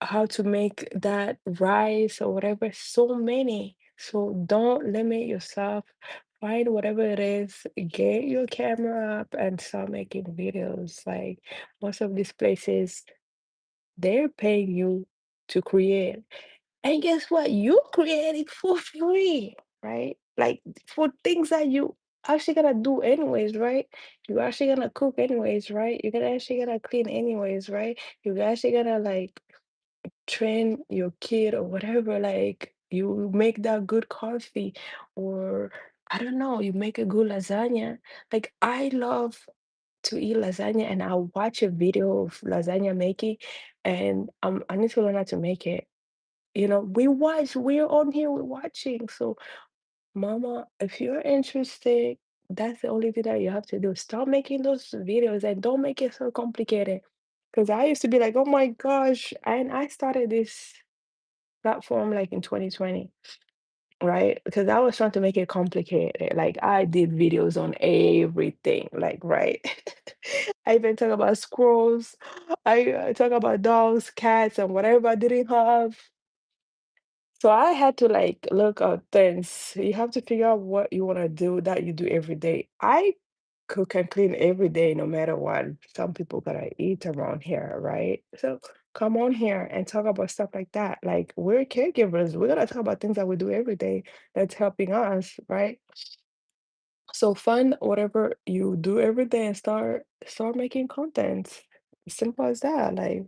how to make that rice or whatever. So many. So don't limit yourself. Find whatever it is, get your camera up and start making videos. Like most of these places, they're paying you to create. And guess what? You create it for free, right? Like for things that you actually gonna do anyways, right? You actually gonna cook anyways, right? You're gonna actually gonna clean anyways, right? You're actually gonna like train your kid or whatever, like you make that good coffee or I don't know, you make a good lasagna. Like I love to eat lasagna and I'll watch a video of lasagna making and I need to learn how to make it. We're on here, we're watching. So mama, if you're interested, that's the only thing that you have to do. Start making those videos and don't make it so complicated. Because I used to be like, oh my gosh. And I started this platform like in 2020, right? Because I was trying to make it complicated. Like I did videos on everything, like, right? I even talk about squirrels. I talk about dogs, cats, and whatever I didn't have. So I had to like look at things. You have to figure out what you want to do that you do every day. I cook and clean every day, no matter what. Some people gotta eat around here, right? So come on here and talk about stuff like that. Like we're caregivers. We're gonna talk about things that we do every day that's helping us, right? So find whatever you do every day and start making content. Simple as that. Like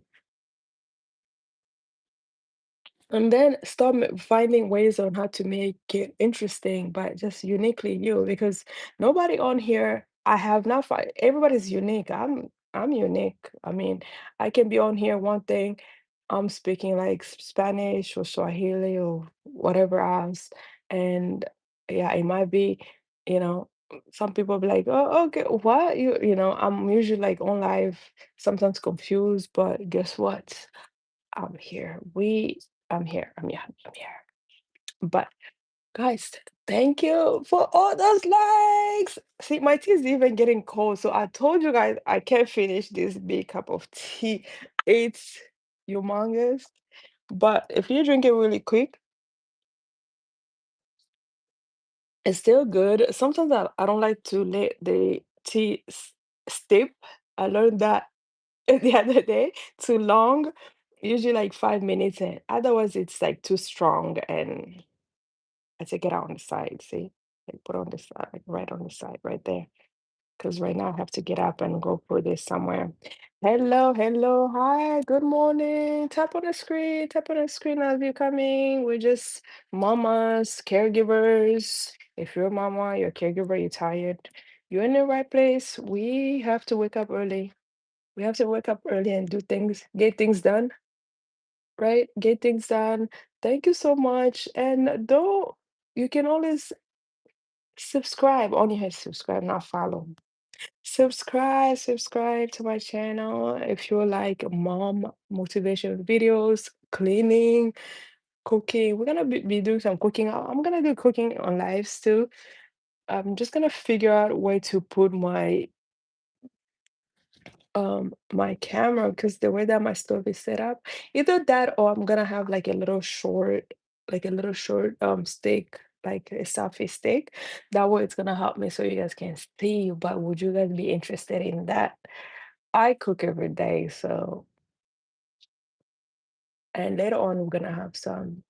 and then start finding ways on how to make it interesting, but just uniquely you, because nobody on here, I have not find everybody's unique. I'm unique. I mean, I can be on here one thing, I'm speaking like Spanish or Swahili or whatever else. And yeah, it might be, you know, some people be like, oh, okay, what? I'm usually like on live, sometimes confused, but guess what? I'm here. I'm here. I'm here. But guys, thank you for all those likes. See, my tea is even getting cold. So I told you guys I can't finish this big cup of tea. It's humongous. But if you drink it really quick, it's still good. Sometimes I don't like to let the tea steep. I learned that the other day, too long, usually like 5 minutes, and otherwise it's like too strong and I take it out on the side, see? Like put on the side, like right on the side, right there. Because right now I have to get up and go put this somewhere. Hello, hello, hi, good morning. Tap on the screen as you're coming. We're just mamas, caregivers. If you're a mama, you're a caregiver, you're tired, you're in the right place. We have to wake up early. We have to wake up early and do things, get things done, right? Get things done. Thank you so much. And though you can always subscribe, only hit subscribe, not follow. Subscribe to my channel if you like mom motivation videos, cleaning, cooking. We're gonna be doing some cooking. I'm gonna do cooking on lives too. I'm just gonna figure out where to put my camera because the way that my stove is set up, either that or I'm gonna have like a little short stick, like a selfie stick. That way it's gonna help me so you guys can see. But would you guys be interested in that? I cook every day, so and later on we're gonna have some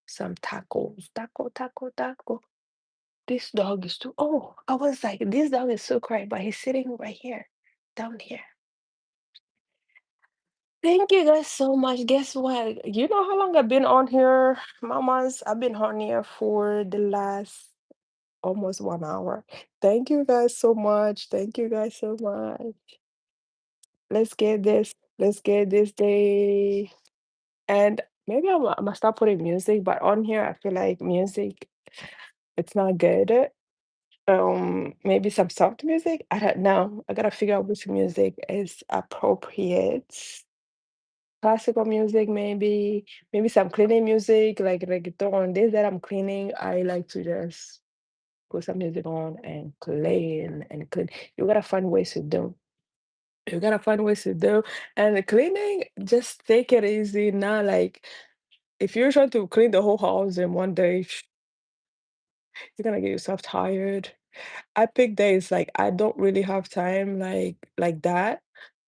tacos. Taco. This dog is too, oh, I was like, this dog is so quiet, but he's sitting right here, down here. Thank you guys so much. Guess what? You know how long I've been on here, mamas? I've been on here for the last almost 1 hour. Thank you guys so much. Thank you guys so much. Let's get this. Let's get this day. And maybe I'm gonna start putting music, but on here I feel like music, it's not good. Maybe some soft music. I don't know. I gotta figure out which music is appropriate. Classical music, maybe some cleaning music, like reggaeton. On days that I'm cleaning, I like to just put some music on and clean and clean. You gotta find ways to do. You gotta find ways to do. And the cleaning, just take it easy. Not like if you're trying to clean the whole house in one day, you're gonna get yourself tired. I pick days like I don't really have time like that.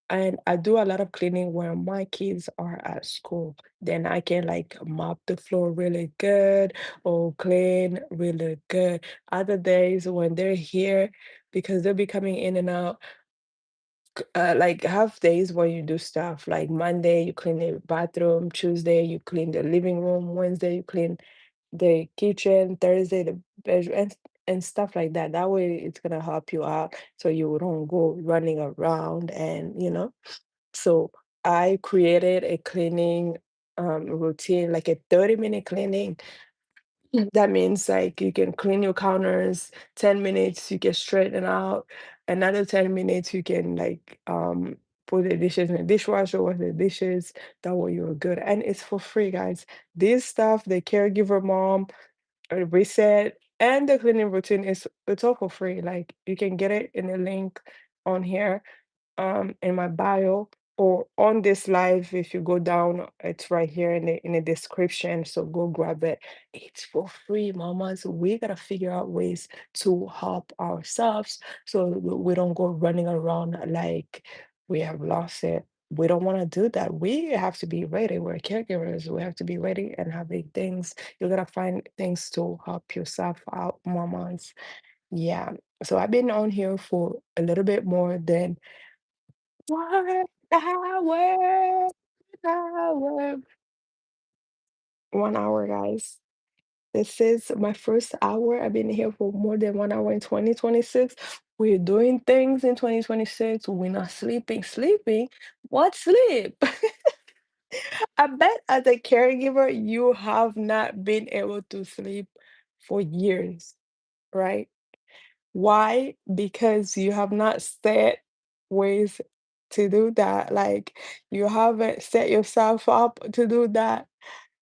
And I do a lot of cleaning when my kids are at school. Then I can like mop the floor really good or clean really good. Other days when they're here, because they'll be coming in and out, like half days where you do stuff like Monday you clean the bathroom, Tuesday you clean the living room, Wednesday you clean the kitchen, Thursday the bedroom, and stuff like that. That way it's gonna help you out so you don't go running around and so I created a cleaning routine, like a 30-minute cleaning. That means like you can clean your counters, 10 minutes you can straighten out, another 10 minutes you can like put the dishes in the dishwasher, wash the dishes. That way you're good. And it's for free, guys. This stuff, the caregiver mom reset and the cleaning routine is it's all for free. Like you can get it in the link on here in my bio, or on this live, if you go down, it's right here in the description. So go grab it. It's for free, mamas. We gotta figure out ways to help ourselves so we don't go running around like we have lost it. We don't want to do that. We have to be ready. We're caregivers. We have to be ready and having things. You gotta find things to help yourself out, mamas. Yeah. So I've been on here for a little bit more than 1 hour. 1 hour. 1 hour, guys. This is my first hour. I've been here for more than 1 hour in 2026. We're doing things in 2026. We're not sleeping. Sleeping? What sleep? I bet as a caregiver, you have not been able to sleep for years, right? Why? Because you have not set ways to do that. Like you haven't set yourself up to do that.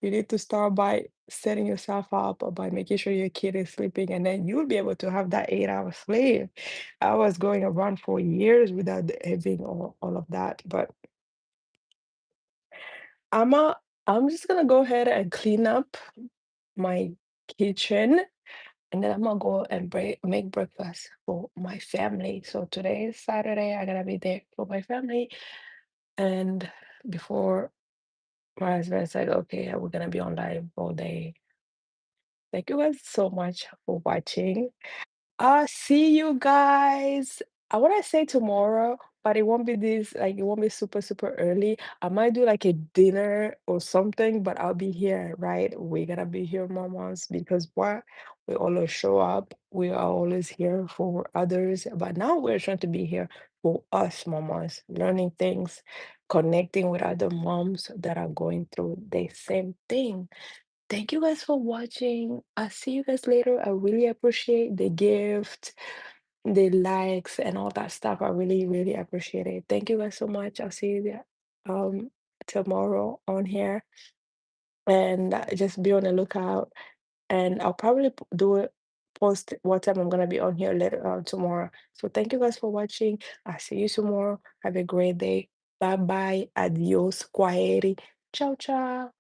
You need to start by setting yourself up by making sure your kid is sleeping, and then you'll be able to have that 8 hour sleep. I was going around for years without having all of that. But I'm a, I'm just gonna go ahead and clean up my kitchen, and then I'm gonna go and make breakfast for my family. So today is Saturday. I gotta be there for my family. And before my husband said, okay, we're gonna be on live all day. Thank you guys so much for watching. See you guys. I want to say tomorrow, but it won't be this, like, it won't be super, super early. I might do like a dinner or something, but I'll be here, right? We're gonna be here, mamas, because what? We always show up. We are always here for others, but now we're trying to be here for us, mamas, learning things, connecting with other moms that are going through the same thing. Thank you guys for watching. I'll see you guys later. I really appreciate the gift, the likes, and all that stuff. I really, really appreciate it. Thank you guys so much. I'll see you there tomorrow on here. And just be on the lookout. And I'll probably do it post what time I'm gonna be on here later on tomorrow. So thank you guys for watching. I'll see you tomorrow. Have a great day. Bye bye. Adios. Quiet. Ciao, ciao.